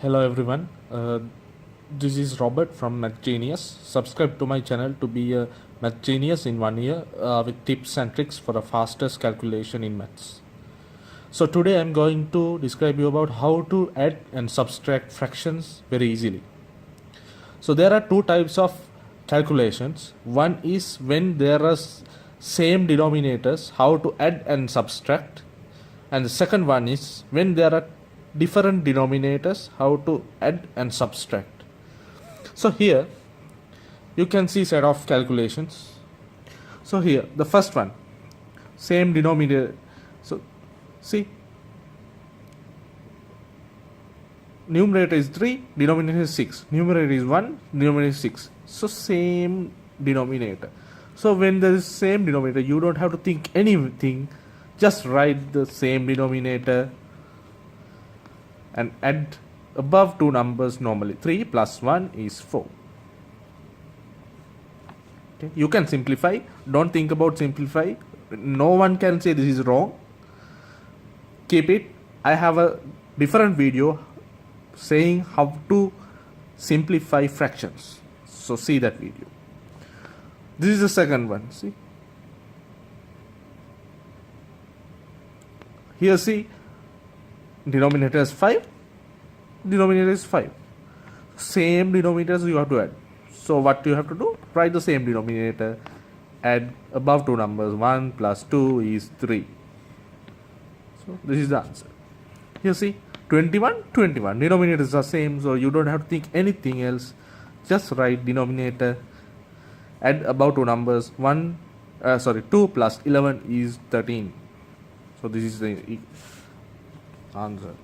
Hello everyone. This is Robert from Math Genius. Subscribe to my channel to be a Math Genius in 1 year with tips and tricks for a fastest calculation in maths. So today I'm going to describe you about how to add and subtract fractions very easily. So there are two types of calculations. One is when there are same denominators, how to add and subtract. And the second one is when there are different denominators, how to add and subtract. So here you can see set of calculations. So here the first one, same denominator. So see, numerator is 3, denominator is 6, numerator is 1, denominator is 6. So same denominator. So when there is same denominator, you don't have to think anything, just write the same denominator and add above two numbers normally. 3 plus 1 is 4. Okay. You can simplify, don't think about simplify. No one can say this is wrong. Keep it. I have a different video saying how to simplify fractions. So see that video. This is the second one. See. Here see, denominator is 5, denominator is 5. Same denominators you have to add. So what you have to do? Write the same denominator, add above two numbers. 1 plus 2 is 3. So this is the answer. Here see, 21, 21. Denominators are same, so you don't have to think anything else. Just write denominator, add above two numbers. 2 plus 11 is 13. So this is the answer.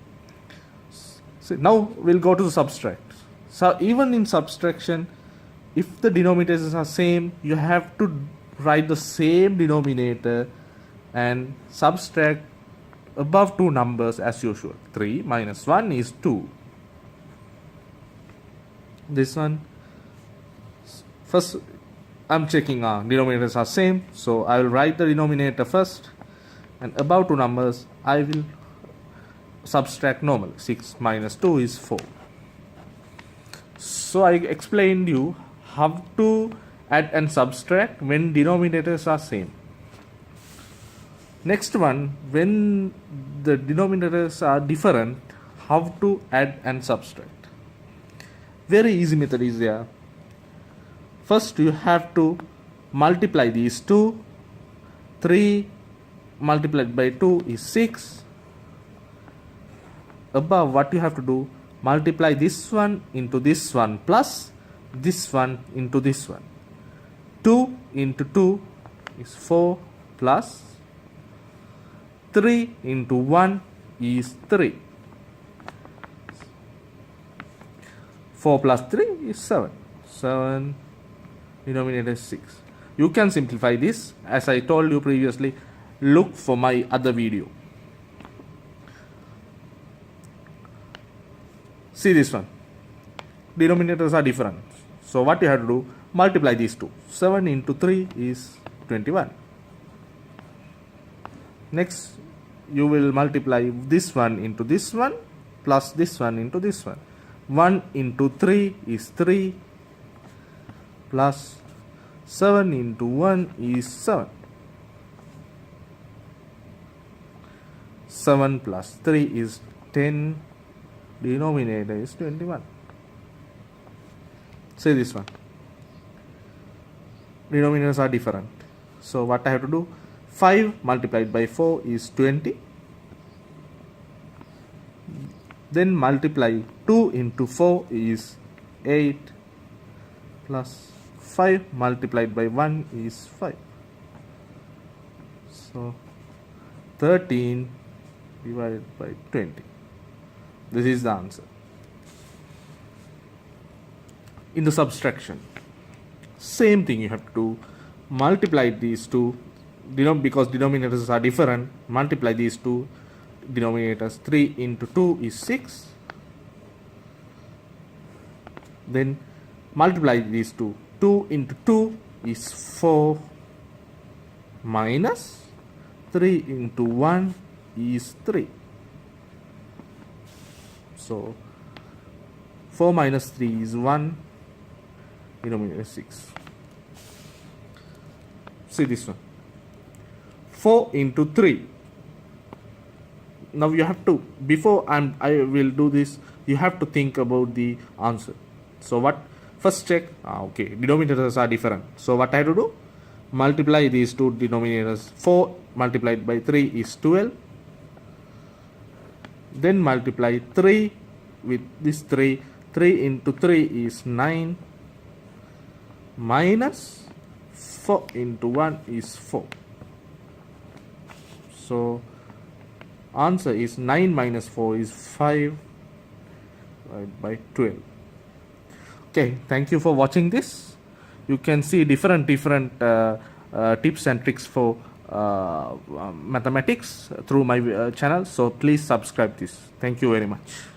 So now we'll go to subtract. So even in subtraction, if the denominators are same, you have to write the same denominator and subtract above two numbers as usual. 3 minus 1 is 2. This one, first I'm checking denominators are same, so I will write the denominator first, and above two numbers I will subtract normal. 6 minus 2 is 4. So I explained you how to add and subtract when denominators are same. Next one, when the denominators are different, how to add and subtract. Very easy method is there. First you have to multiply these two. 3 multiplied by 2 is 6. Above, what you have to do? Multiply this one into this one plus this one into this one. 2 into 2 is 4 plus 3 into 1 is 3. 4 plus 3 is 7. 7, denominator is 6. You can simplify this. As I told you previously, look for my other video. See this one. Denominators are different. So what you have to do? Multiply these two. 7 into 3 is 21. Next, you will multiply this one into this one plus this one into this one. 1 into 3 is 3 plus 7 into 1 is 7. 7 plus 3 is 10. Denominator is 21. Say this one. Denominators are different. So what I have to do? 5 multiplied by 4 is 20. Then multiply 2 into 4 is 8 plus 5 multiplied by 1 is 5. So 13 divided by 20. This is the answer. In the subtraction, same thing you have to multiply these two, because denominators are different. Multiply these two denominators. 3 into 2 is 6. Then multiply these two. 2 into 2 is 4 minus 3 into 1 is 3. So 4 minus 3 is 1, denominator is 6. See this one, 4 into 3. Now you have to, before I will do this, you have to think about the answer. So what, first check, okay, denominators are different. So what I have to do, multiply these two denominators. 4 multiplied by 3 is 12. Then multiply 3 with this 3. 3 into 3 is 9. Minus 4 into 1 is 4. So answer is 9 minus 4 is 5 by 12. Okay, thank you for watching this. You can see different tips and tricks for mathematics through my channel. So please subscribe this. Thank you very much.